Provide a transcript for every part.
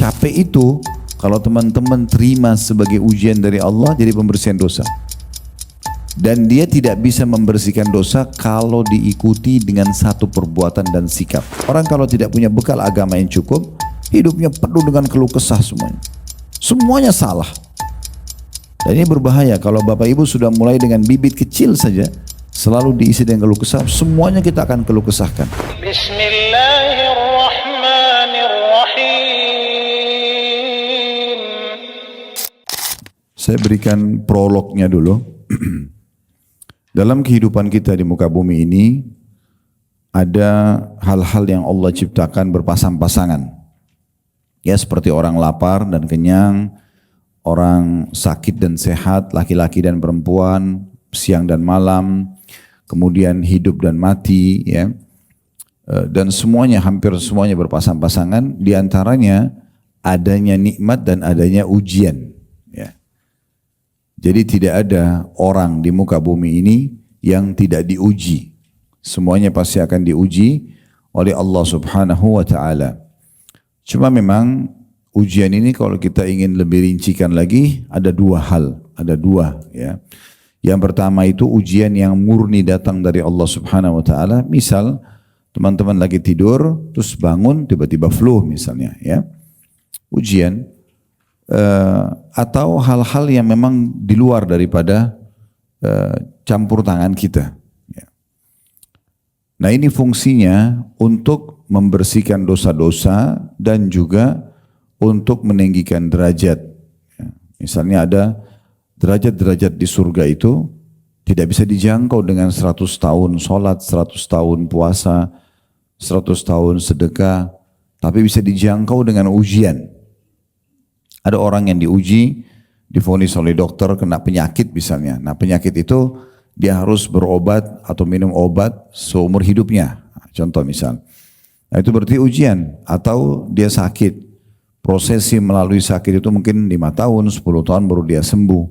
capek itu kalau teman-teman terima sebagai ujian dari Allah jadi pembersihan dosa. Dan dia tidak bisa membersihkan dosa kalau diikuti dengan satu perbuatan dan sikap. Orang kalau tidak punya bekal agama yang cukup, hidupnya penuh dengan keluh kesah semuanya. Semuanya salah. Dan ini berbahaya kalau Bapak Ibu sudah mulai dengan bibit kecil saja, selalu diisi dengan keluh kesah, semuanya kita akan keluh kesahkan. Bismillahirrahmanirrahim. Saya berikan prolognya dulu. Dalam kehidupan kita di muka bumi ini ada hal-hal yang Allah ciptakan berpasang-pasangan. Ya, seperti orang lapar dan kenyang, orang sakit dan sehat, laki-laki dan perempuan, siang dan malam, kemudian hidup dan mati, ya. Dan semuanya, hampir semuanya berpasang-pasangan, di antaranya adanya nikmat dan adanya ujian, ya. Jadi tidak ada orang di muka bumi ini yang tidak diuji. Semuanya pasti akan diuji oleh Allah Subhanahu wa ta'ala. Cuma memang ujian ini kalau kita ingin lebih rincikan lagi, ada dua hal, ada dua, ya. Yang pertama itu ujian yang murni datang dari Allah Subhanahu wa ta'ala. Misal teman-teman lagi tidur terus bangun tiba-tiba flu misalnya, ya. Ujian. Atau hal-hal yang memang di luar daripada campur tangan kita. Nah, ini fungsinya untuk membersihkan dosa-dosa dan juga untuk meninggikan derajat. Misalnya ada derajat-derajat di surga itu tidak bisa dijangkau dengan 100 tahun sholat, 100 tahun puasa, 100 tahun sedekah, tapi bisa dijangkau dengan ujian. Ada orang yang diuji, divonis oleh dokter kena penyakit misalnya. Nah, penyakit itu dia harus berobat atau minum obat seumur hidupnya. Contoh misal. Nah, itu berarti ujian. Atau dia sakit. Prosesi melalui sakit itu mungkin 5 tahun, 10 tahun baru dia sembuh.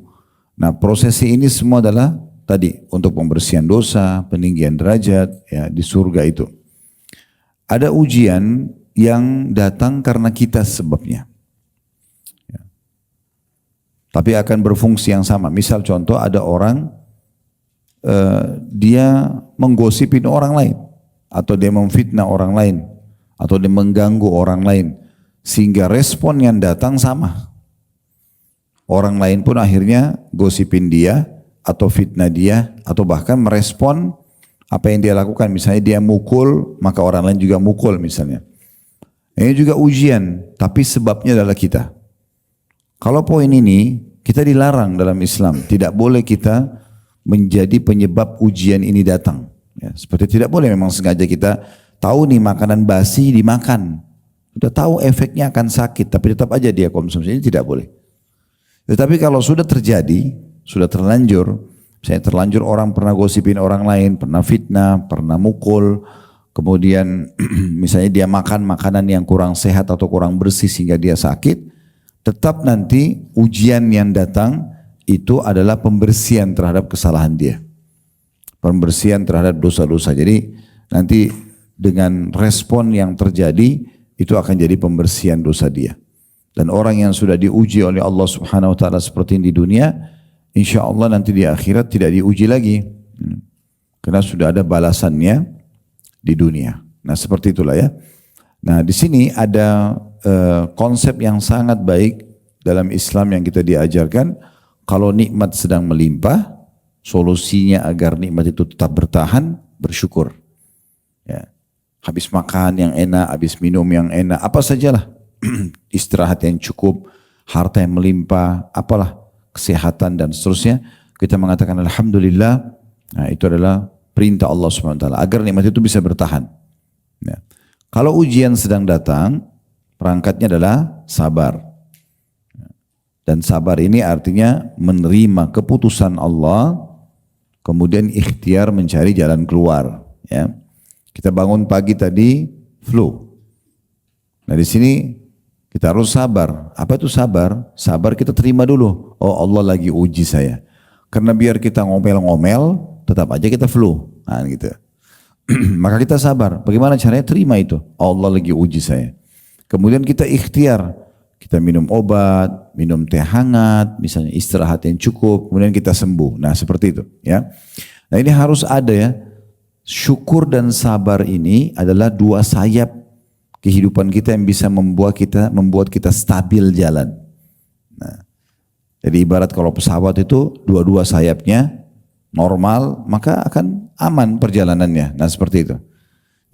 Nah, prosesi ini semua adalah tadi untuk pembersihan dosa, peninggian derajat, ya, di surga itu. Ada ujian yang datang karena kita sebabnya. Tapi akan berfungsi yang sama. Misal contoh ada orang dia menggosipin orang lain, atau dia memfitnah orang lain, atau dia mengganggu orang lain, sehingga respon yang datang sama. Orang lain pun akhirnya gosipin dia, atau fitnah dia, atau bahkan merespon apa yang dia lakukan. Misalnya dia mukul, maka orang lain juga mukul misalnya. Ini juga ujian, tapi sebabnya adalah kita. Kalau poin ini kita dilarang dalam Islam, tidak boleh kita menjadi penyebab ujian ini datang. Ya, seperti tidak boleh memang sengaja kita tahu nih makanan basi dimakan, sudah tahu efeknya akan sakit, tapi tetap aja dia konsumsi, ini tidak boleh. Tetapi kalau sudah terjadi, sudah terlanjur, misalnya terlanjur orang pernah gosipin orang lain, pernah fitnah, pernah mukul, kemudian misalnya dia makan makanan yang kurang sehat atau kurang bersih sehingga dia sakit, tetap nanti ujian yang datang itu adalah pembersihan terhadap kesalahan dia. Pembersihan terhadap dosa-dosa. Jadi nanti dengan respon yang terjadi itu akan jadi pembersihan dosa dia. Dan orang yang sudah diuji oleh Allah Subhanahu wa ta'ala seperti ini di dunia, insya Allah nanti di akhirat tidak diuji lagi. Karena sudah ada balasannya di dunia. Nah, seperti itulah ya. Nah, di sini ada konsep yang sangat baik dalam Islam yang kita diajarkan. Kalau nikmat sedang melimpah, solusinya agar nikmat itu tetap bertahan, bersyukur. Ya. Habis makan yang enak, habis minum yang enak, apa sajalah. Istirahat yang cukup, harta yang melimpah, apalah, kesehatan dan seterusnya. Kita mengatakan Alhamdulillah. Nah, itu adalah perintah Allah SWT agar nikmat itu bisa bertahan. Ya. Kalau ujian sedang datang, perangkatnya adalah sabar. Dan sabar ini artinya menerima keputusan Allah, kemudian ikhtiar mencari jalan keluar. Ya. Kita bangun pagi tadi, flu. Nah, di sini kita harus sabar. Apa itu sabar? Sabar kita terima dulu. Oh, Allah lagi uji saya. Karena biar kita ngomel-ngomel, tetap aja kita flu. Nah, gitu. Maka kita sabar. Bagaimana caranya? Terima itu. Allah lagi uji saya. Kemudian kita ikhtiar Kita minum obat, minum teh hangat, misalnya istirahat yang cukup, kemudian kita sembuh. Nah seperti itu ya. Nah ini harus ada ya. Syukur dan sabar ini adalah dua sayap kehidupan kita yang bisa membuat kita stabil jalan. Nah, jadi ibarat kalau pesawat itu dua-dua sayapnya normal, maka akan aman perjalanannya. Nah seperti itu.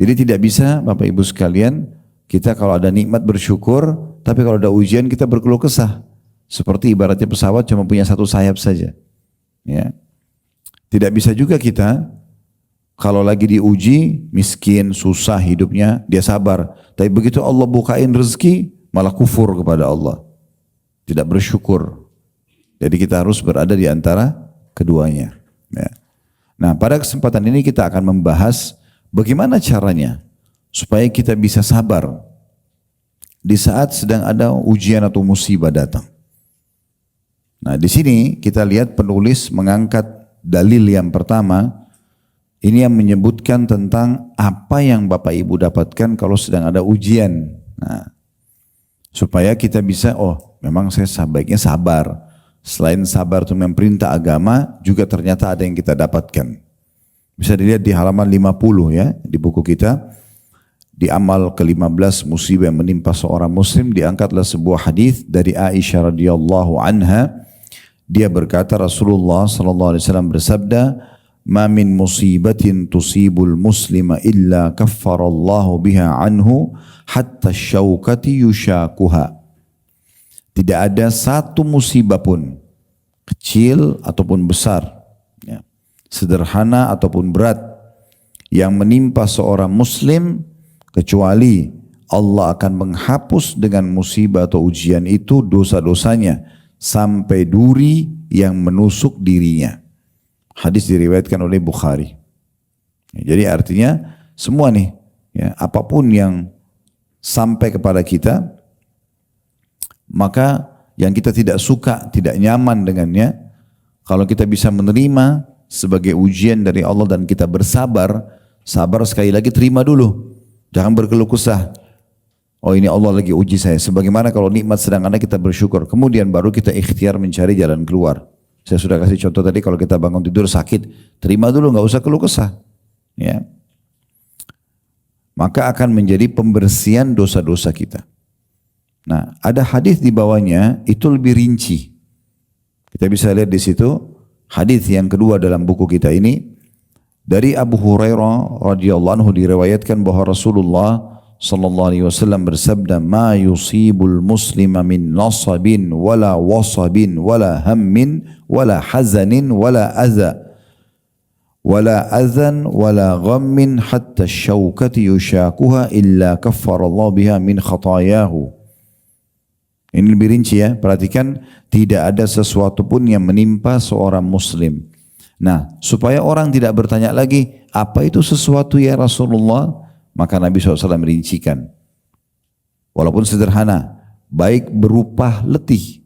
Jadi tidak bisa Bapak Ibu sekalian, kita kalau ada nikmat bersyukur, tapi kalau ada ujian kita berkeluh kesah. Seperti ibaratnya pesawat cuma punya satu sayap saja. Ya. Tidak bisa juga kita kalau lagi diuji, miskin, susah hidupnya, dia sabar. Tapi begitu Allah bukain rezeki, malah kufur kepada Allah. Tidak bersyukur. Jadi kita harus berada di antara keduanya. Ya. Nah pada kesempatan ini kita akan membahas bagaimana caranya supaya kita bisa sabar di saat sedang ada ujian atau musibah datang. Nah di sini kita lihat penulis mengangkat dalil yang pertama. Ini yang menyebutkan tentang apa yang Bapak Ibu dapatkan kalau sedang ada ujian. Nah, supaya kita bisa, oh memang saya sebaiknya sabar. Selain sabar itu memang perintah agama, juga ternyata ada yang kita dapatkan. Bisa dilihat di halaman 50 ya, di buku kita. Di amal ke-15 musibah yang menimpa seorang muslim, diangkatlah sebuah hadis dari Aisyah radhiyallahu anha. Dia berkata Rasulullah sallallahu alaihi wasallam bersabda, "Ma min musibatin tusibul muslima illa kaffarallahu biha anhu hatta syaukati yushakuha." Tidak ada satu musibah pun, kecil ataupun besar, ya, sederhana ataupun berat, yang menimpa seorang muslim kecuali Allah akan menghapus dengan musibah atau ujian itu dosa-dosanya sampai duri yang menusuk dirinya. Hadis diriwayatkan oleh Bukhari. Jadi artinya semua nih, ya, apapun yang sampai kepada kita, maka yang kita tidak suka, tidak nyaman dengannya, kalau kita bisa menerima sebagai ujian dari Allah dan kita bersabar, sabar sekali lagi terima dulu. Jangan berkeluh kesah. Oh ini Allah lagi uji saya. Sebagaimana kalau nikmat sedang ada kita bersyukur. Kemudian baru kita ikhtiar mencari jalan keluar. Saya sudah kasih contoh tadi kalau kita bangun tidur sakit, terima dulu, nggak usah keluh kesah. Ya. Maka akan menjadi pembersihan dosa-dosa kita. Nah, ada hadis di bawahnya itu lebih rinci. Kita bisa lihat di situ hadis yang kedua dalam buku kita ini dari Abu Hurairah radhiyallahu anhu diriwayatkan bahwa Rasulullah sallallahu alaihi wasallam bersabda, "Ma yusibul muslima min nasabin wala wasabin wala hammin wala hazanin wala adza wala adhan wala ghammin hatta syaukati yushakuha illa kaffarallahu biha min khatayahu." Ini lebih rinci ya, perhatikan, tidak ada sesuatu pun yang menimpa seorang muslim. Nah, supaya orang tidak bertanya lagi, apa itu sesuatu ya Rasulullah? Maka Nabi SAW merincikan. Walaupun sederhana, baik berupa letih.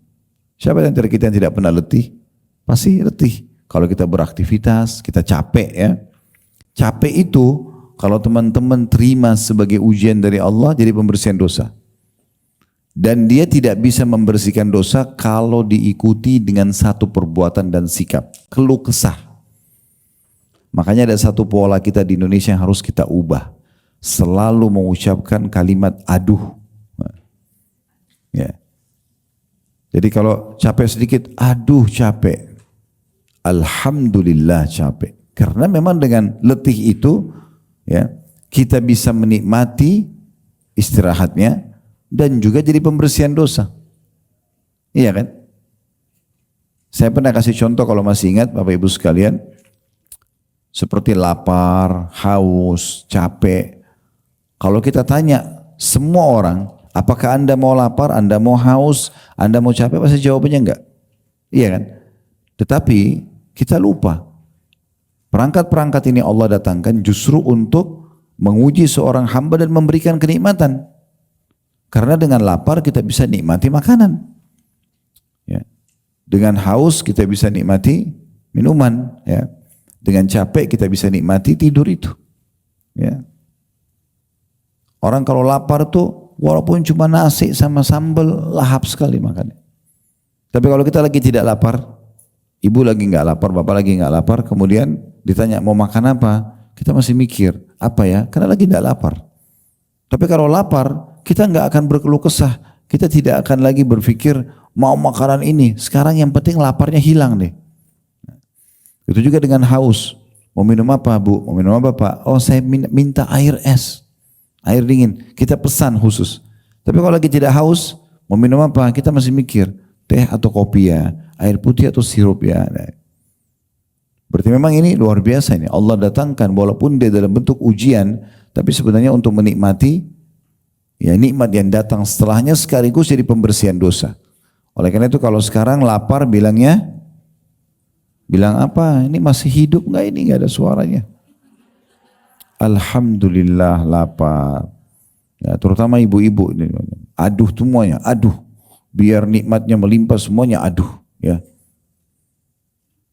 Siapa yang antara kita yang tidak pernah letih? Pasti letih. Kalau kita beraktivitas, kita capek ya. Capek itu kalau teman-teman terima sebagai ujian dari Allah, jadi pembersihan dosa. Dan dia tidak bisa membersihkan dosa kalau diikuti dengan satu perbuatan dan sikap. Keluh kesah. Makanya ada satu pola kita di Indonesia yang harus kita ubah. Selalu mengucapkan kalimat aduh. Ya. Jadi kalau capek sedikit, aduh capek. Alhamdulillah capek. Karena memang dengan letih itu, ya, kita bisa menikmati istirahatnya dan juga jadi pembersihan dosa. Iya kan? Saya pernah kasih contoh kalau masih ingat Bapak Ibu sekalian, seperti lapar, haus, capek. Kalau kita tanya semua orang, apakah Anda mau lapar, Anda mau haus, Anda mau capek, pasti jawabannya enggak. Iya kan? Tetapi kita lupa. Perangkat-perangkat ini Allah datangkan justru untuk menguji seorang hamba dan memberikan kenikmatan. Karena dengan lapar kita bisa nikmati makanan. Ya. Dengan haus kita bisa nikmati minuman. Ya. Dengan capek kita bisa nikmati tidur itu. Ya. Orang kalau lapar tuh walaupun cuma nasi sama sambal, lahap sekali makannya. Tapi kalau kita lagi tidak lapar, ibu lagi nggak lapar, bapak lagi nggak lapar, kemudian ditanya mau makan apa, kita masih mikir apa ya, karena lagi tidak lapar. Tapi kalau lapar, kita nggak akan berkeluh kesah, kita tidak akan lagi berpikir mau makanan ini. Sekarang yang penting laparnya hilang deh. Itu juga dengan haus. Mau minum apa bu? Mau minum apa pak? Oh saya minta air es, air dingin. Kita pesan khusus. Tapi kalau lagi tidak haus, mau minum apa? Kita masih mikir teh atau kopi ya, air putih atau sirup ya. Berarti memang ini luar biasa ini. Allah datangkan walaupun dia dalam bentuk ujian, tapi sebenarnya untuk menikmati ya nikmat yang datang setelahnya sekaligus jadi pembersihan dosa. Oleh karena itu kalau sekarang lapar bilangnya, bilang apa? Ini masih hidup nggak ini? Nggak ada suaranya. Alhamdulillah lapar. Ya, terutama ibu-ibu ini. Aduh semuanya, aduh. Biar nikmatnya melimpah semuanya, aduh. Ya.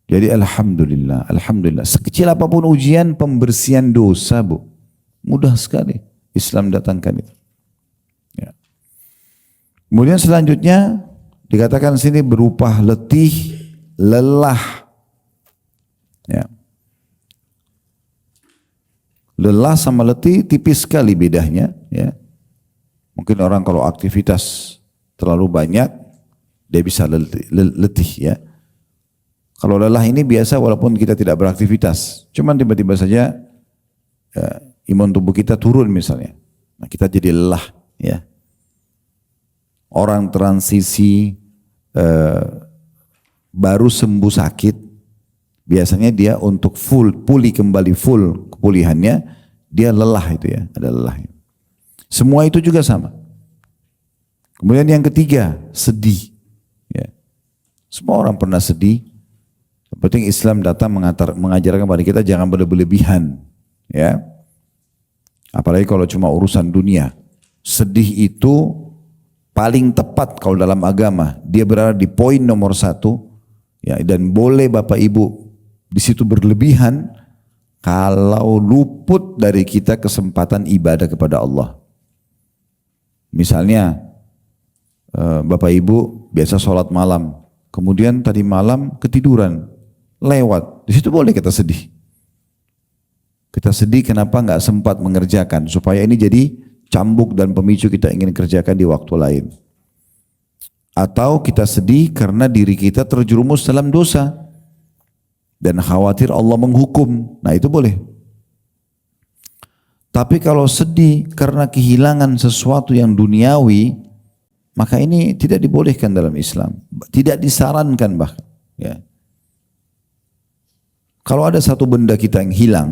Jadi alhamdulillah, alhamdulillah. Sekecil apapun ujian pembersihan dosa bu, mudah sekali Islam datangkan itu. Ya. Kemudian selanjutnya dikatakan sini berupa letih, lelah. Ya. Lelah sama letih tipis sekali bedanya. Ya. Mungkin orang kalau aktivitas terlalu banyak, dia bisa letih ya. Kalau lelah ini biasa walaupun kita tidak beraktivitas. Cuman tiba-tiba saja imun tubuh kita turun misalnya. Nah, kita jadi lelah ya. Orang transisi baru sembuh sakit, biasanya dia untuk pulih kembali full kepulihannya, dia lelah itu ya, ada lelah. Semua itu juga sama. Kemudian yang ketiga, sedih. Ya. Semua orang pernah sedih. Yang penting Islam datang mengajarkan kepada kita jangan berlebihan. Ya. Apalagi kalau cuma urusan dunia. Sedih itu paling tepat kalau dalam agama. Dia berada di poin nomor 1. Ya, dan boleh Bapak Ibu di situ berlebihan kalau luput dari kita kesempatan ibadah kepada Allah. Misalnya Bapak Ibu biasa sholat malam, kemudian tadi malam ketiduran, lewat, di situ boleh kita sedih. Kita sedih kenapa nggak sempat mengerjakan, supaya ini jadi cambuk dan pemicu kita ingin kerjakan di waktu lain. Atau kita sedih karena diri kita terjerumus dalam dosa dan khawatir Allah menghukum, nah itu boleh. Tapi kalau sedih karena kehilangan sesuatu yang duniawi, maka ini tidak dibolehkan dalam Islam, tidak disarankan bahkan. Ya. Kalau ada satu benda kita yang hilang,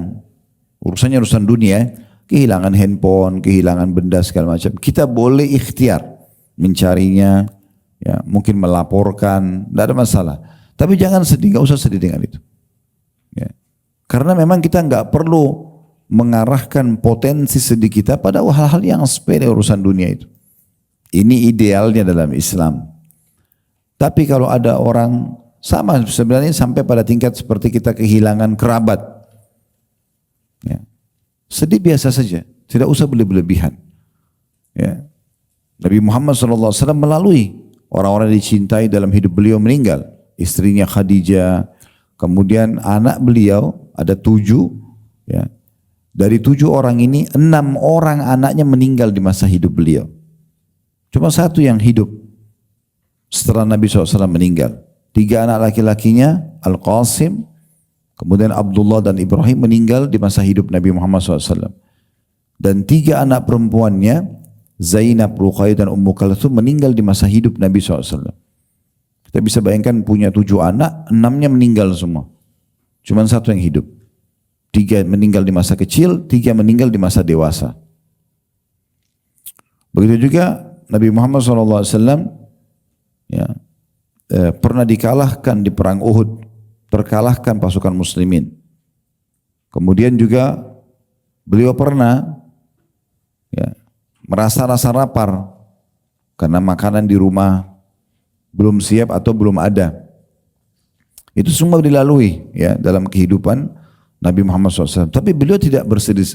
urusannya urusan dunia, kehilangan handphone, kehilangan benda segala macam, kita boleh ikhtiar mencarinya, ya mungkin melaporkan, tidak ada masalah. Tapi jangan sedih, nggak usah sedih dengan itu. Ya. Karena memang kita nggak perlu mengarahkan potensi sedih kita pada hal-hal yang sepele urusan dunia itu. Ini idealnya dalam Islam. Tapi kalau ada orang sama sebenarnya sampai pada tingkat seperti kita kehilangan kerabat, ya. Sedih biasa saja, tidak usah berlebihan. Ya. Nabi Muhammad SAW melalui orang-orang dicintai dalam hidup beliau meninggal, istrinya Khadijah, kemudian anak beliau ada 7, ya. Dari 7 orang ini 6 orang anaknya meninggal di masa hidup beliau. Cuma 1 yang hidup setelah Nabi SAW meninggal. 3 anak laki-lakinya Al-Qasim, kemudian Abdullah dan Ibrahim meninggal di masa hidup Nabi Muhammad SAW. Dan 3 anak perempuannya Zainab, Ruqayyah dan Ummu Kalthum meninggal di masa hidup Nabi SAW. Kita bisa bayangkan punya 7 anak, 6-nya meninggal semua. Cuma 1 yang hidup. 3 meninggal di masa kecil, 3 meninggal di masa dewasa. Begitu juga Nabi Muhammad SAW ya, pernah dikalahkan di perang Uhud, terkalahkan pasukan muslimin. Kemudian juga beliau pernah ya, merasa rasa lapar karena makanan di rumah belum siap atau belum ada. Itu semua dilalui ya dalam kehidupan Nabi Muhammad SAW. Tapi beliau tidak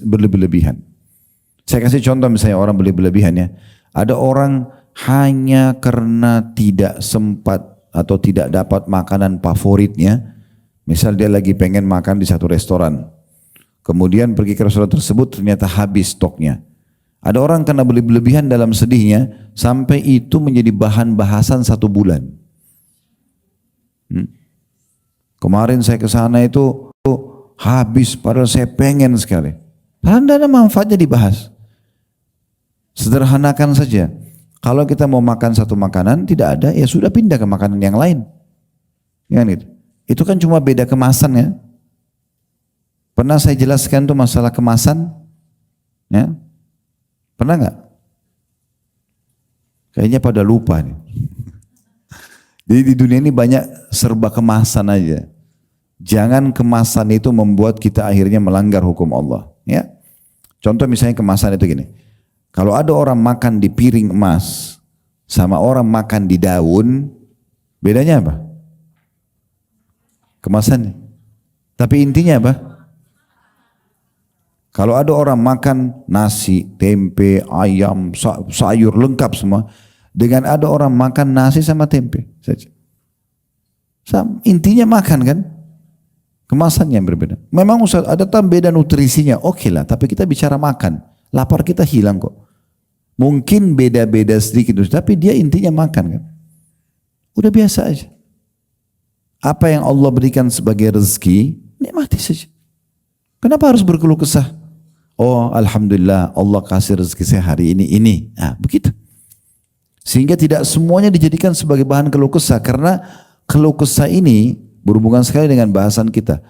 berlebih-lebihan. Saya kasih contoh misalnya orang berlebihan ya. Ada orang hanya karena tidak sempat atau tidak dapat makanan favoritnya, misal dia lagi pengen makan di satu restoran, kemudian pergi ke restoran tersebut ternyata habis stoknya. Ada orang karena berlebihan dalam sedihnya, sampai itu menjadi bahan bahasan 1 bulan. Kemarin saya ke sana itu habis, padahal saya pengen sekali. Padahal tidak ada manfaatnya dibahas. Sederhanakan saja. Kalau kita mau makan satu makanan tidak ada, ya sudah pindah ke makanan yang lain. Ya, gitu. Itu kan cuma beda kemasan ya. Pernah saya jelaskan tuh masalah kemasan? Ya. Pernah nggak? Kayaknya pada lupa nih. Jadi di dunia ini banyak serba kemasan aja. Jangan kemasan itu membuat kita akhirnya melanggar hukum Allah. Ya. Contoh misalnya kemasan itu gini. Kalau ada orang makan di piring emas sama orang makan di daun, bedanya apa? Kemasannya. Tapi intinya apa? Kalau ada orang makan nasi, tempe, ayam, sayur lengkap semua, dengan ada orang makan nasi sama tempe saja. Intinya makan kan? Kemasannya yang berbeda. Memang Ustaz ada beda nutrisinya, oke lah. Tapi kita bicara makan, lapar kita hilang kok. Mungkin beda-beda sedikit, tapi dia intinya makan kan. Udah biasa aja. Apa yang Allah berikan sebagai rezeki, nikmati saja. Kenapa harus berkeluh kesah? Oh alhamdulillah Allah kasih rezeki saya hari ini. Nah begitu. Sehingga tidak semuanya dijadikan sebagai bahan keluh kesah. Karena keluh kesah ini berhubungan sekali dengan bahasan kita.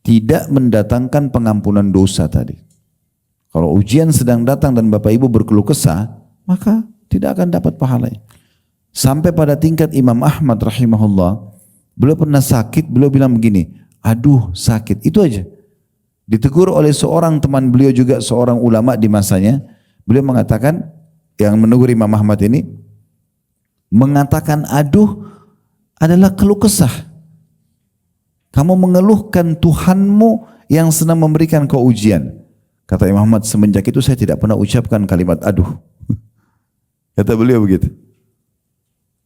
Tidak mendatangkan pengampunan dosa tadi. Kalau ujian sedang datang dan Bapak Ibu berkeluh kesah, maka tidak akan dapat pahalanya. Sampai pada tingkat Imam Ahmad rahimahullah, beliau pernah sakit, beliau bilang begini, aduh sakit, itu aja. Ditegur oleh seorang teman beliau juga, seorang ulama di masanya, beliau mengatakan, yang menegur Imam Ahmad ini, mengatakan aduh adalah keluh kesah. Kamu mengeluhkan Tuhanmu yang sedang memberikan kau ujian. Kata Imam Ahmad, semenjak itu saya tidak pernah ucapkan kalimat aduh. Kata beliau begitu.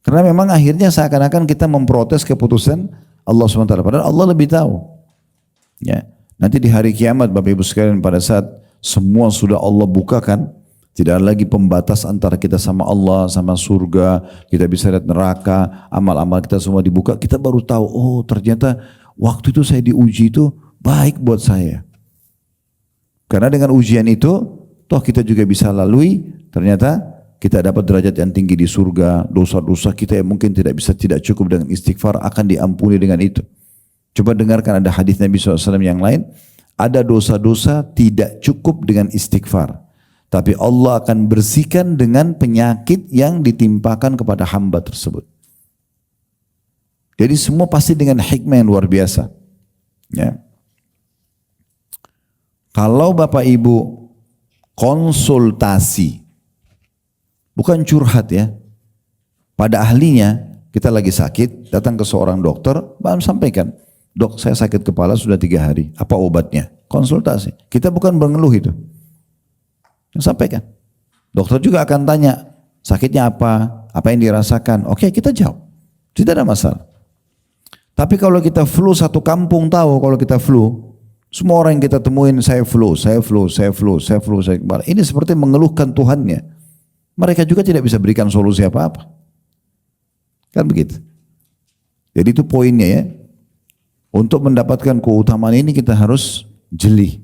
Karena memang akhirnya seakan-akan kita memprotes keputusan Allah SWT. Padahal Allah lebih tahu. Ya. Nanti di hari kiamat Bapak Ibu sekalian, pada saat semua sudah Allah bukakan, tidak ada lagi pembatas antara kita sama Allah, sama surga, kita bisa lihat neraka, amal-amal kita semua dibuka, kita baru tahu, oh ternyata waktu itu saya diuji itu baik buat saya. Karena dengan ujian itu, toh kita juga bisa lalui, ternyata kita dapat derajat yang tinggi di surga, dosa-dosa kita yang mungkin tidak cukup dengan istighfar akan diampuni dengan itu. Coba dengarkan ada hadis Nabi SAW yang lain, ada dosa-dosa tidak cukup dengan istighfar. Tapi Allah akan bersihkan dengan penyakit yang ditimpakan kepada hamba tersebut. Jadi semua pasti dengan hikmah yang luar biasa. Ya. Kalau Bapak Ibu konsultasi, bukan curhat ya, pada ahlinya, kita lagi sakit, datang ke seorang dokter, bahan sampaikan, dok saya sakit kepala sudah 3 hari, apa obatnya? Konsultasi, kita bukan mengeluh itu. Sampaikan. Dokter juga akan tanya, sakitnya apa yang dirasakan, oke kita jawab, tidak ada masalah. Tapi kalau kita flu, satu kampung tahu kalau kita flu, semua orang yang kita temuin, saya flu. Ini seperti mengeluhkan Tuhannya. Mereka juga tidak bisa berikan solusi apa-apa. Kan begitu. Jadi itu poinnya ya. Untuk mendapatkan keutamaan ini kita harus jeli.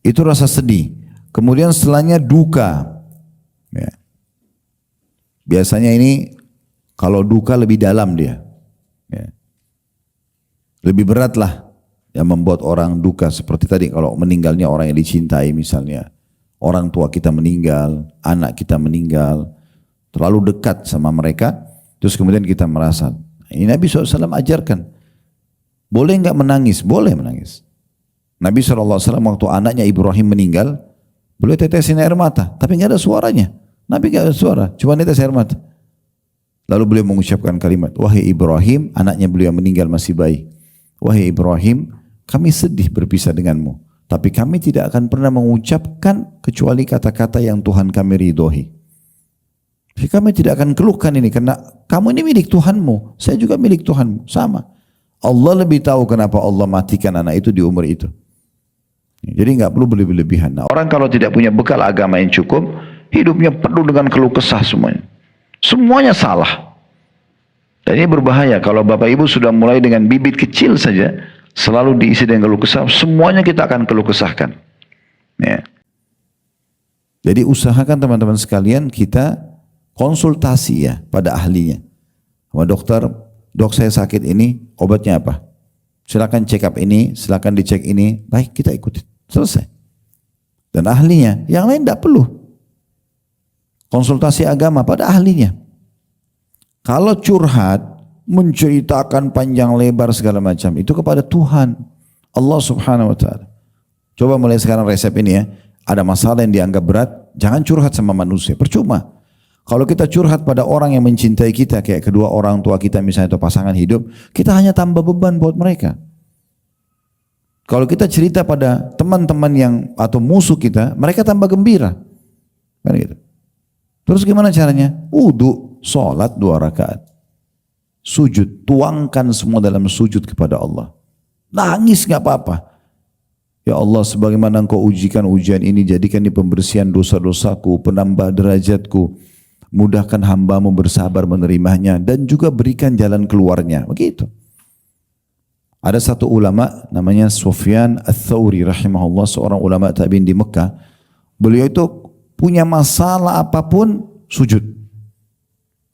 Itu rasa sedih. Kemudian setelahnya duka. Ya. Biasanya ini kalau duka lebih dalam dia. Ya. Lebih berat lah yang membuat orang duka seperti tadi kalau meninggalnya orang yang dicintai misalnya. Orang tua kita meninggal, anak kita meninggal, terlalu dekat sama mereka, terus kemudian kita merasa, ini Nabi SAW ajarkan, boleh nggak menangis? Boleh menangis. Nabi SAW waktu anaknya Ibrahim meninggal, boleh tetesin air mata, tapi nggak ada suaranya. Nabi nggak ada suara, cuma tetes air mata. Lalu beliau mengucapkan kalimat, wahai Ibrahim, anaknya beliau meninggal masih bayi. Wahai Ibrahim, kami sedih berpisah denganmu. Tapi kami tidak akan pernah mengucapkan kecuali kata-kata yang Tuhan kami ridhoi. Jadi kami tidak akan keluhkan ini karena kamu ini milik Tuhanmu, saya juga milik Tuhanmu, sama. Allah lebih tahu kenapa Allah matikan anak itu di umur itu. Jadi nggak perlu berlebihan. Nah, orang kalau tidak punya bekal agama yang cukup, hidupnya penuh dengan keluh kesah semuanya. Semuanya salah. Dan ini berbahaya kalau Bapak Ibu sudah mulai dengan bibit kecil saja, selalu diisi dengan keluh kesah, semuanya kita akan keluh kesahkan. Ya. Jadi usahakan teman-teman sekalian kita konsultasi ya pada ahlinya. Sama dokter, dok saya sakit ini, obatnya apa? Silakan check up ini, silakan dicek ini, baik kita ikutin, selesai. Dan ahlinya, yang lain tidak perlu. Konsultasi agama pada ahlinya. Kalau curhat, menceritakan panjang lebar segala macam, itu kepada Tuhan, Allah subhanahu wa ta'ala. Coba mulai sekarang resep ini ya, ada masalah yang dianggap berat, jangan curhat sama manusia, percuma. Kalau kita curhat pada orang yang mencintai kita, kayak kedua orang tua kita misalnya atau pasangan hidup, kita hanya tambah beban buat mereka. Kalau kita cerita pada teman-teman yang atau musuh kita, mereka tambah gembira. Kan gitu. Terus gimana caranya? Wudu, sholat 2 rakaat. Sujud, tuangkan semua dalam sujud kepada Allah. Nangis gak apa-apa. Ya Allah, sebagaimana Engkau ujikan ujian ini, jadikan di pembersihan dosa-dosaku, penambah derajatku. Mudahkan hambamu bersabar menerimanya dan juga berikan jalan keluarnya. Begitu. Ada satu ulama namanya Sufyan Ats-Tsauri rahimahullah, seorang ulama tabi'in di Mekah. Beliau itu punya masalah apapun sujud.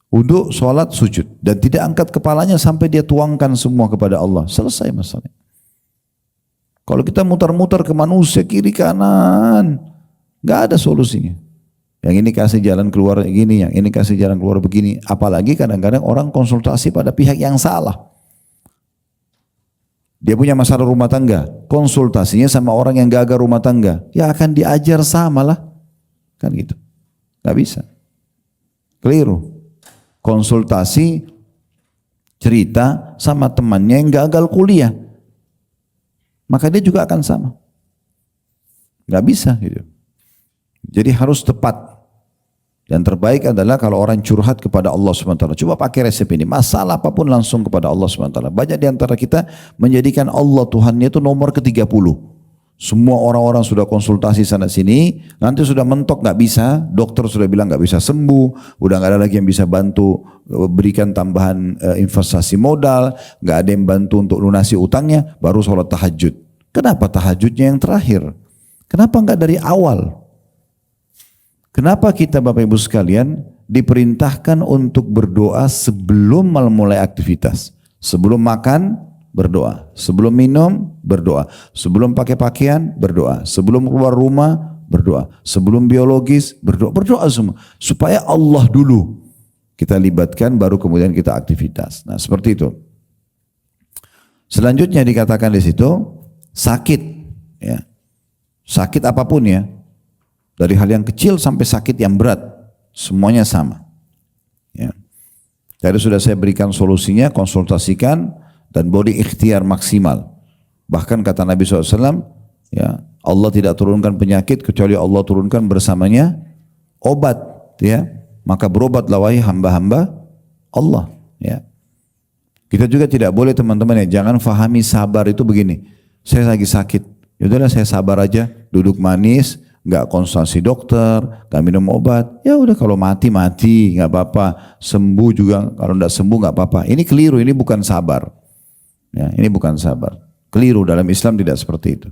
Wudu, sholat, sujud. Dan tidak angkat kepalanya sampai dia tuangkan semua kepada Allah. Selesai masalahnya. Kalau kita muter-muter ke manusia kiri kanan, gak ada solusinya. Yang ini kasih jalan keluar begini, yang ini kasih jalan keluar begini. Apalagi kadang-kadang orang konsultasi pada pihak yang salah. Dia punya masalah rumah tangga, konsultasinya sama orang yang gagal rumah tangga. Ya akan diajar sama lah. Kan gitu. Gak bisa. Keliru. Konsultasi, cerita sama temannya yang gagal kuliah. Maka dia juga akan sama. Gak bisa gitu. Jadi harus tepat. Yang terbaik adalah kalau orang curhat kepada Allah SWT. Coba pakai resep ini. Masalah apapun langsung kepada Allah SWT. Banyak di antara kita menjadikan Allah Tuhannya itu nomor ke-30. Semua orang-orang sudah konsultasi sana sini. Nanti sudah mentok gak bisa. Dokter sudah bilang gak bisa sembuh. Udah gak ada lagi yang bisa bantu berikan tambahan investasi modal. Gak ada yang bantu untuk lunasi utangnya. Baru sholat tahajud. Kenapa tahajudnya yang terakhir? Kenapa gak dari awal? Kenapa kita Bapak Ibu sekalian diperintahkan untuk berdoa sebelum memulai aktivitas? Sebelum makan, berdoa. Sebelum minum, berdoa. Sebelum pakai pakaian, berdoa. Sebelum keluar rumah, berdoa. Sebelum biologis, berdoa. Berdoa semua. Supaya Allah dulu kita libatkan, baru kemudian kita aktivitas. Nah seperti itu. Selanjutnya dikatakan di situ, sakit. Ya. Sakit apapun ya. Dari hal yang kecil sampai sakit yang berat, semuanya sama. Ya. Jadi sudah saya berikan solusinya, konsultasikan dan beri ikhtiar maksimal. Bahkan kata Nabi SAW, ya, Allah tidak turunkan penyakit kecuali Allah turunkan bersamanya obat. Ya. Maka berobatlah wahai hamba-hamba Allah. Ya. Kita juga tidak boleh teman-teman ya, jangan fahami sabar itu begini. Saya lagi sakit, yaudahlah saya sabar aja, duduk manis, nggak konsultasi dokter, nggak minum obat, ya udah kalau mati nggak apa-apa, sembuh juga kalau nggak sembuh nggak apa-apa. Ini keliru, ini bukan sabar. Ya, ini bukan sabar. Keliru, dalam Islam tidak seperti itu.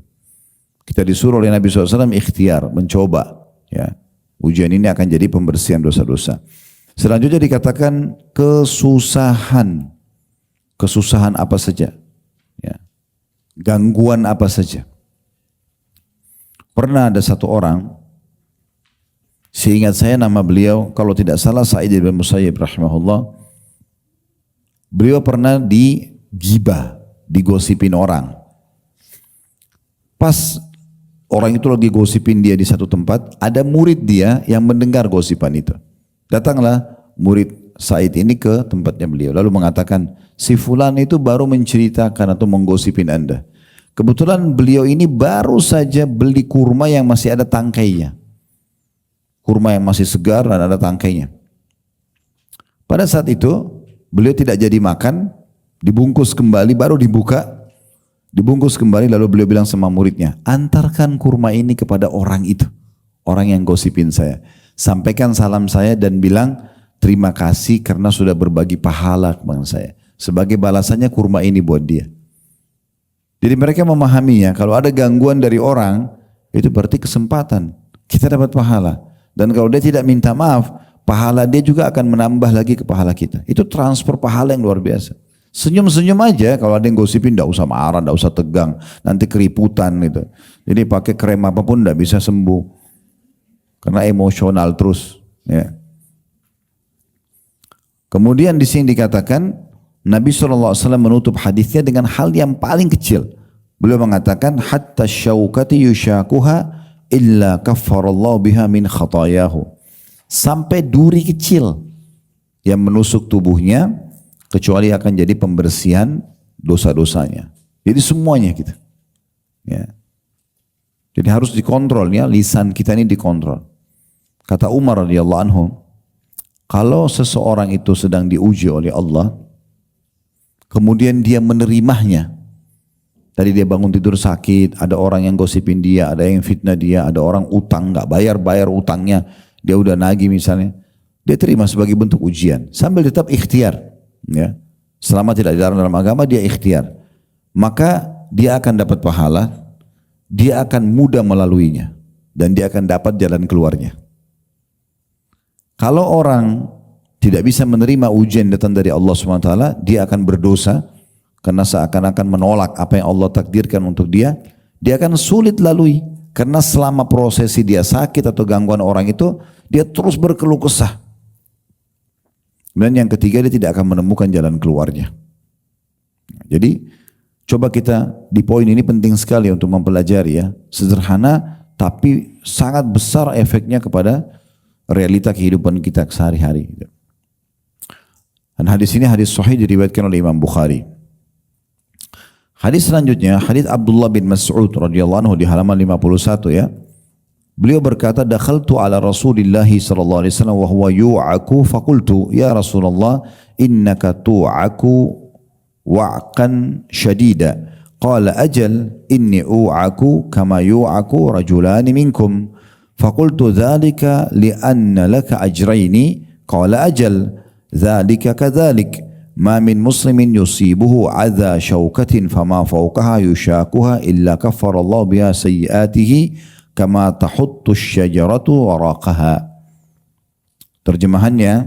Kita disuruh oleh Nabi SAW ikhtiar, mencoba. Ya, ujian ini akan jadi pembersihan dosa-dosa. Selanjutnya dikatakan kesusahan, kesusahan apa saja, ya, gangguan apa saja. Pernah ada satu orang, seingat saya nama beliau, kalau tidak salah Sa'id bin Musayyib rahimahullah, beliau pernah digibah, digosipin orang. Pas orang itu lagi gosipin dia di satu tempat, ada murid dia yang mendengar gosipan itu. Datanglah murid Sa'id ini ke tempatnya beliau, lalu mengatakan, si fulan itu baru menceritakan atau menggosipin Anda. Kebetulan beliau ini baru saja beli kurma yang masih ada tangkainya. Kurma yang masih segar dan ada tangkainya. Pada saat itu beliau tidak jadi makan, dibungkus kembali, baru dibuka, dibungkus kembali, lalu beliau bilang sama muridnya, antarkan kurma ini kepada orang itu, orang yang gosipin saya. Sampaikan salam saya dan bilang terima kasih karena sudah berbagi pahala kepada saya. Sebagai balasannya kurma ini buat dia. Jadi mereka memahaminya, kalau ada gangguan dari orang, itu berarti kesempatan, kita dapat pahala. Dan kalau dia tidak minta maaf, pahala dia juga akan menambah lagi ke pahala kita. Itu transfer pahala yang luar biasa. Senyum-senyum aja, kalau ada yang gosipin tidak usah marah, tidak usah tegang, nanti keriputan gitu. Jadi pakai krem apapun tidak bisa sembuh, karena emosional terus. Ya. Kemudian di sini dikatakan Nabi SAW menutup hadisnya dengan hal yang paling kecil. Beliau mengatakan hatta syaukati yushakuha illa kaffarallahu biha min khatayahu. Sampai duri kecil yang menusuk tubuhnya, kecuali akan jadi pembersihan dosa-dosanya. Jadi semuanya gitu. Ya. Jadi harus dikontrol ya, lisan kita ini dikontrol. Kata Umar radhiyallahu anhu, kalau seseorang itu sedang diuji oleh Allah, kemudian dia menerimanya, tadi dia bangun tidur sakit, ada orang yang gosipin dia, ada yang fitnah dia, ada orang utang nggak bayar utangnya, dia udah nagih misalnya, dia terima sebagai bentuk ujian sambil tetap ikhtiar, ya. Selama tidak dilarang dalam agama dia ikhtiar, maka dia akan dapat pahala, dia akan mudah melaluinya dan dia akan dapat jalan keluarnya. Kalau orang tidak bisa menerima ujian datang dari Allah SWT, dia akan berdosa karena seakan-akan menolak apa yang Allah takdirkan untuk dia. Dia akan sulit lalui karena selama prosesi dia sakit atau gangguan orang itu, dia terus berkeluh kesah. Dan yang ketiga, dia tidak akan menemukan jalan keluarnya. Jadi coba kita di poin ini penting sekali untuk mempelajari ya. Sederhana tapi sangat besar efeknya kepada realita kehidupan kita sehari-hari. Dan hadis ini hadis sahih diriwayatkan oleh Imam Bukhari. Hadis selanjutnya, hadis Abdullah bin Mas'ud radhiyallahu anhu di halaman 51 ya. Beliau berkata, dakhaltu ala Rasulillah sallallahu alaihi wasallam wa huwa yu'aku faqultu ya Rasulullah innaka tu'aku wa'kan syadida. Qala ajal inni u'aku kama yu'aku rajulani minkum. Faqultu dzalika li'anna laka ajraini. Qala ajal dzalika kadzalik. Ma min muslimin yusibuhu adza syaukatin fama fawqaha yushakuha illa kaffarallahu biha sayyiatihi kama tahuttu syajaratu waraqaha. Terjemahannya,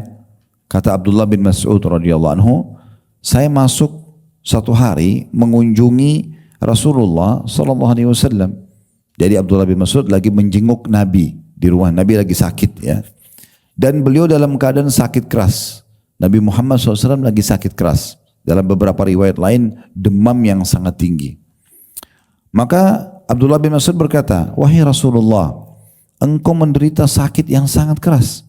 kata Abdullah bin Mas'ud radhiyallahu anhu, saya masuk satu hari mengunjungi Rasulullah sallallahu alaihi wasallam. Jadi Abdullah bin Mas'ud lagi menjenguk Nabi di rumah, Nabi lagi sakit ya. Dan beliau dalam keadaan sakit keras. Nabi Muhammad SAW lagi sakit keras. Dalam beberapa riwayat lain, demam yang sangat tinggi. Maka Abdullah bin Mas'ud berkata, wahai Rasulullah, engkau menderita sakit yang sangat keras.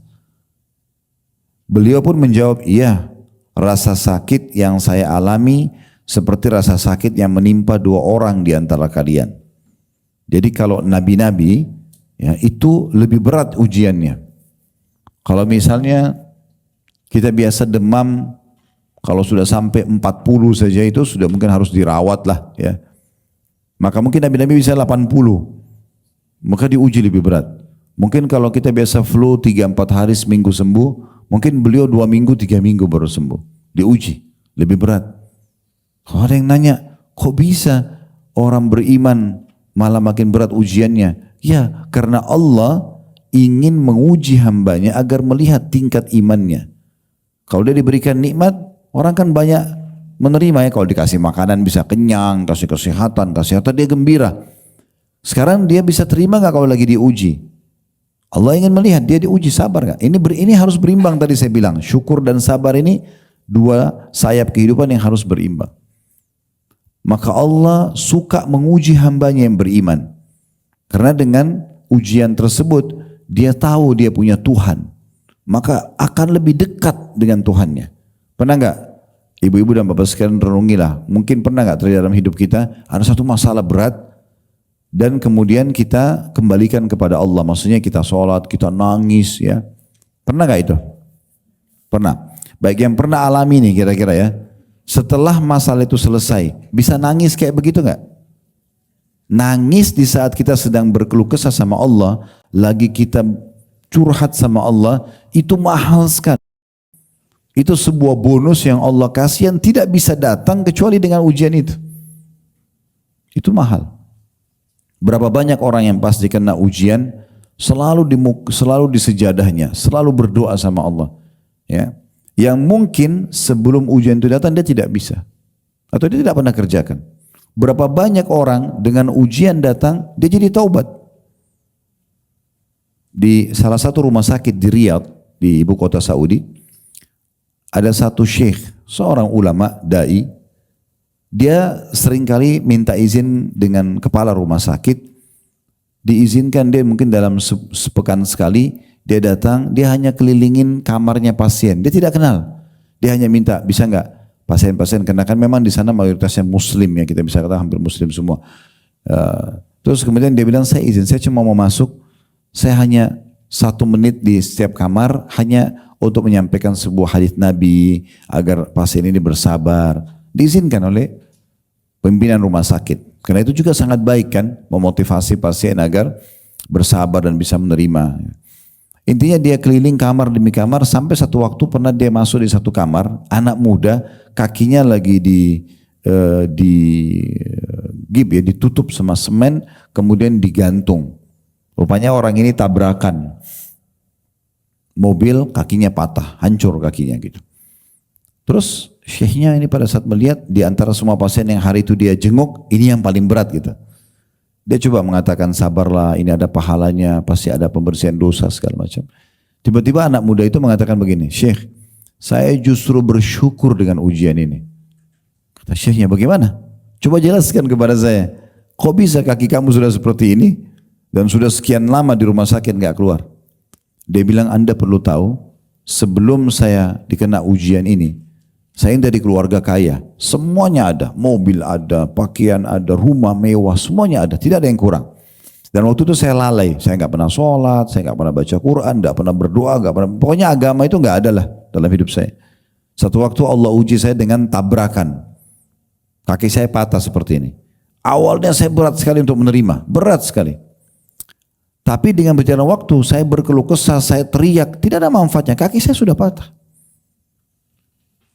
Beliau pun menjawab, iya, rasa sakit yang saya alami seperti rasa sakit yang menimpa dua orang di antara kalian. Jadi kalau nabi-nabi ya, itu lebih berat ujiannya. Kalau misalnya kita biasa demam, kalau sudah sampai 40 saja itu sudah mungkin harus dirawat lah ya. Maka mungkin nabi-nabi bisa 80, maka diuji lebih berat. Mungkin kalau kita biasa flu 3-4 hari seminggu sembuh, mungkin beliau 2 minggu 3 minggu baru sembuh. Diuji lebih berat. Kalau ada yang nanya, kok bisa orang beriman malah makin berat ujiannya? Ya, karena Allah ingin menguji hambanya agar melihat tingkat imannya. Kalau dia diberikan nikmat, orang kan banyak menerima ya. Kalau dikasih makanan bisa kenyang, kasih kesehatan dia gembira. Sekarang dia bisa terima gak kalau lagi diuji? Allah ingin melihat dia diuji, sabar gak? Ini harus berimbang tadi saya bilang. Syukur dan sabar ini dua sayap kehidupan yang harus berimbang. Maka Allah suka menguji hambanya yang beriman. Karena dengan ujian tersebut, dia tahu dia punya Tuhan. Maka akan lebih dekat dengan Tuhannya. Pernah enggak Ibu-ibu dan bapak sekalian renungilah. Mungkin pernah nggak terjadi dalam hidup kita ada satu masalah berat dan kemudian kita kembalikan kepada Allah. Maksudnya kita sholat, kita nangis ya. Pernah nggak itu? Pernah. Baik yang pernah alami nih kira-kira ya. Setelah masalah itu selesai, bisa nangis kayak begitu nggak? Nangis di saat kita sedang berkeluh kesah sama Allah, lagi kita curhat sama Allah, itu mahal sekali. Itu sebuah bonus yang Allah kasih yang tidak bisa datang kecuali dengan ujian itu. Itu mahal. Berapa banyak orang yang pas dikena ujian selalu di sejadahnya, selalu berdoa sama Allah. Ya, yang mungkin sebelum ujian itu datang dia tidak bisa atau dia tidak pernah kerjakan. Berapa banyak orang dengan ujian datang dia jadi taubat. Di salah satu rumah sakit di Riyadh di ibu kota Saudi. Ada satu syekh, seorang ulama, dai, dia seringkali minta izin dengan kepala rumah sakit, diizinkan dia mungkin dalam sepekan sekali, dia datang, dia hanya kelilingin kamarnya pasien, dia tidak kenal, dia hanya minta, bisa nggak pasien-pasien, karena kan memang di sana mayoritasnya muslim ya, kita bisa katakan hampir muslim semua. Terus kemudian dia bilang, saya izin, saya cuma mau masuk, saya hanya 1 menit di setiap kamar, hanya untuk menyampaikan sebuah hadis Nabi agar pasien ini bersabar. Diizinkan oleh pimpinan rumah sakit. Karena itu juga sangat baik kan, memotivasi pasien agar bersabar dan bisa menerima. Intinya dia keliling kamar demi kamar sampai satu waktu pernah dia masuk di satu kamar, anak muda kakinya lagi ditutup sama semen kemudian digantung. Rupanya orang ini tabrakan mobil, kakinya patah, hancur kakinya gitu. Terus syekhnya ini pada saat melihat di antara semua pasien yang hari itu dia jenguk, ini yang paling berat gitu. Dia coba mengatakan sabarlah, ini ada pahalanya, pasti ada pembersihan dosa segala macam. Tiba-tiba anak muda itu mengatakan begini, Syekh, saya justru bersyukur dengan ujian ini. Kata syekhnya, bagaimana? Coba jelaskan kepada saya, kok bisa kaki kamu sudah seperti ini dan sudah sekian lama di rumah sakit nggak keluar? Dia bilang, Anda perlu tahu, sebelum saya dikena ujian ini, saya dari keluarga kaya, semuanya ada, mobil ada, pakaian ada, rumah mewah, semuanya ada, tidak ada yang kurang. Dan waktu itu saya lalai, saya nggak pernah sholat, saya nggak pernah baca Quran, nggak pernah berdoa, nggak pernah, pokoknya agama itu nggak ada lah dalam hidup saya. Satu waktu Allah uji saya dengan tabrakan, kaki saya patah seperti ini. Awalnya saya berat sekali untuk menerima, berat sekali. Tapi dengan berjalan waktu, saya berkeluh kesah, saya teriak, tidak ada manfaatnya, kaki saya sudah patah.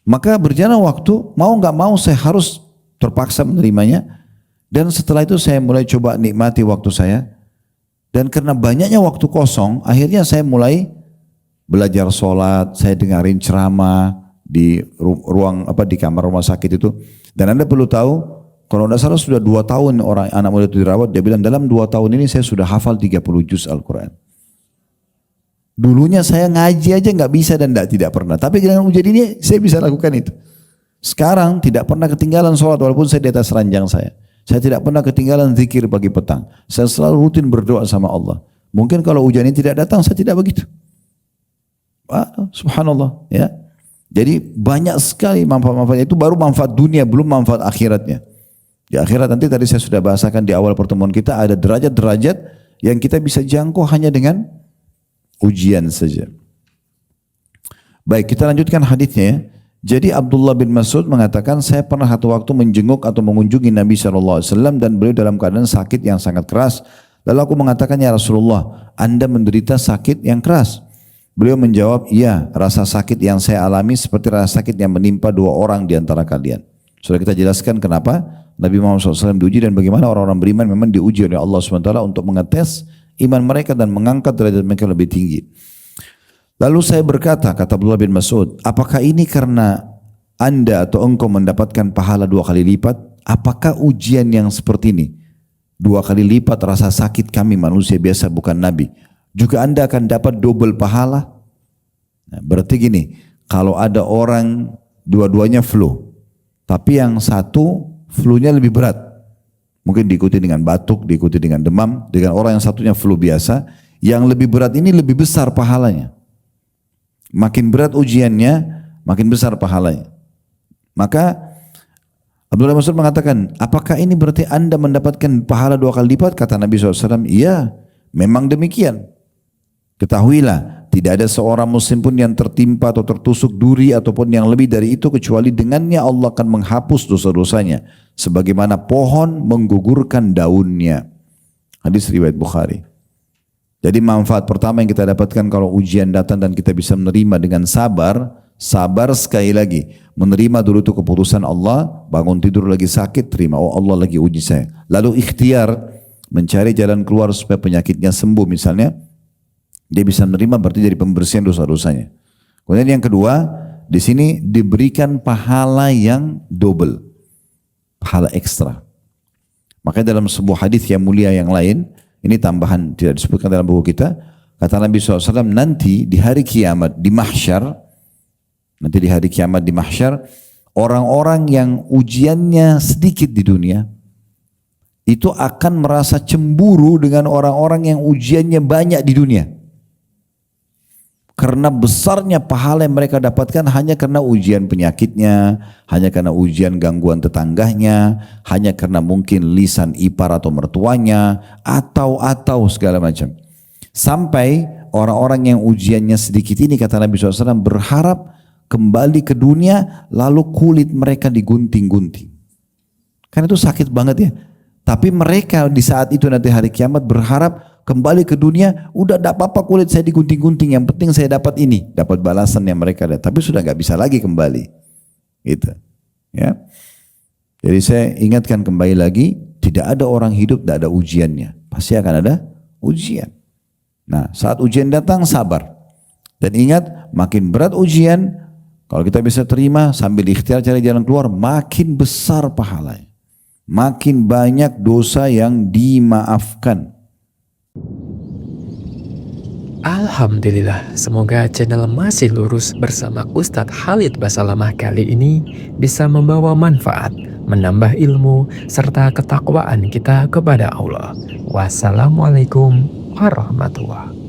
Maka berjalan waktu, mau nggak mau saya harus terpaksa menerimanya. Dan setelah itu saya mulai coba nikmati waktu saya. Dan karena banyaknya waktu kosong, akhirnya saya mulai belajar sholat, saya dengarin ceramah di di kamar rumah sakit itu. Dan Anda perlu tahu, kalau tidak salah sudah 2 tahun orang anak muda itu dirawat, dia bilang dalam 2 tahun ini saya sudah hafal 30 juz Al-Quran. Dulunya saya ngaji aja nggak bisa dan tidak pernah. Tapi dengan ujian ini saya bisa lakukan itu. Sekarang tidak pernah ketinggalan sholat walaupun saya di atas ranjang saya. Saya tidak pernah ketinggalan zikir pagi petang. Saya selalu rutin berdoa sama Allah. Mungkin kalau ujian ini tidak datang saya tidak begitu. Subhanallah ya. Jadi banyak sekali manfaat-manfaat itu, baru manfaat dunia belum manfaat akhiratnya. Di akhirat nanti tadi saya sudah bahasakan di awal pertemuan kita, ada derajat-derajat yang kita bisa jangkau hanya dengan ujian saja. Baik, kita lanjutkan hadisnya ya. Jadi Abdullah bin Mas'ud mengatakan, saya pernah satu waktu menjenguk atau mengunjungi Nabi SAW dan beliau dalam keadaan sakit yang sangat keras. Lalu aku mengatakan, ya Rasulullah, Anda menderita sakit yang keras. Beliau menjawab, iya, rasa sakit yang saya alami seperti rasa sakit yang menimpa 2 orang di antara kalian. Sudah kita jelaskan kenapa Nabi Muhammad SAW diuji dan bagaimana orang-orang beriman memang diuji oleh Allah SWT untuk mengetes iman mereka dan mengangkat derajat mereka lebih tinggi. Lalu saya berkata, kata Abdullah bin Mas'ud, apakah ini karena Anda atau engkau mendapatkan pahala 2 kali lipat? Apakah ujian yang seperti ini 2 kali lipat rasa sakit kami manusia biasa bukan Nabi, juga Anda akan dapat double pahala? Nah, berarti gini, kalau ada orang dua-duanya flu, tapi yang satu flu-nya lebih berat, mungkin diikuti dengan batuk, diikuti dengan demam, dengan orang yang satunya flu biasa, yang lebih berat ini lebih besar pahalanya. Makin berat ujiannya, makin besar pahalanya. Maka Abdullah bin Mas'ud mengatakan, apakah ini berarti Anda mendapatkan pahala 2 kali lipat? Kata Nabi SAW, iya, memang demikian. Ketahuilah, tidak ada seorang muslim pun yang tertimpa atau tertusuk duri ataupun yang lebih dari itu kecuali dengannya Allah akan menghapus dosa-dosanya. Sebagaimana pohon menggugurkan daunnya. Hadis riwayat Bukhari. Jadi manfaat pertama yang kita dapatkan kalau ujian datang dan kita bisa menerima dengan sabar. Sabar sekali lagi. Menerima dulu itu keputusan Allah. Bangun tidur lagi sakit, terima. Oh Allah lagi uji saya. Lalu ikhtiar. Mencari jalan keluar supaya penyakitnya sembuh misalnya. Dia bisa menerima berarti dari pembersihan dosa-dosanya. Kemudian yang kedua, di sini diberikan pahala yang double. Pahala ekstra. Makanya dalam sebuah hadis yang mulia yang lain, ini tambahan tidak disebutkan dalam buku kita, kata Nabi SAW, nanti di hari kiamat, di mahsyar, orang-orang yang ujiannya sedikit di dunia, itu akan merasa cemburu dengan orang-orang yang ujiannya banyak di dunia. Karena besarnya pahala yang mereka dapatkan hanya karena ujian penyakitnya, hanya karena ujian gangguan tetangganya, hanya karena mungkin lisan ipar atau mertuanya, atau segala macam. Sampai orang-orang yang ujiannya sedikit ini, kata Nabi SAW, berharap kembali ke dunia, lalu kulit mereka digunting-gunting. Kan itu sakit banget ya. Tapi mereka di saat itu nanti hari kiamat berharap kembali ke dunia, udah tidak apa-apa kulit saya digunting-gunting, yang penting saya dapat ini, dapat balasan yang mereka ada. Tapi sudah nggak bisa lagi kembali, gitu. Ya. Jadi saya ingatkan kembali lagi, tidak ada orang hidup tidak ada ujiannya, pasti akan ada ujian. Nah, saat ujian datang sabar dan ingat, makin berat ujian, kalau kita bisa terima sambil ikhtiar cari jalan keluar, makin besar pahalanya, makin banyak dosa yang dimaafkan. Alhamdulillah, semoga channel Masih Lurus bersama Ustadz Khalid Basalamah kali ini bisa membawa manfaat, menambah ilmu, serta ketakwaan kita kepada Allah. Wassalamualaikum warahmatullahi wabarakatuh.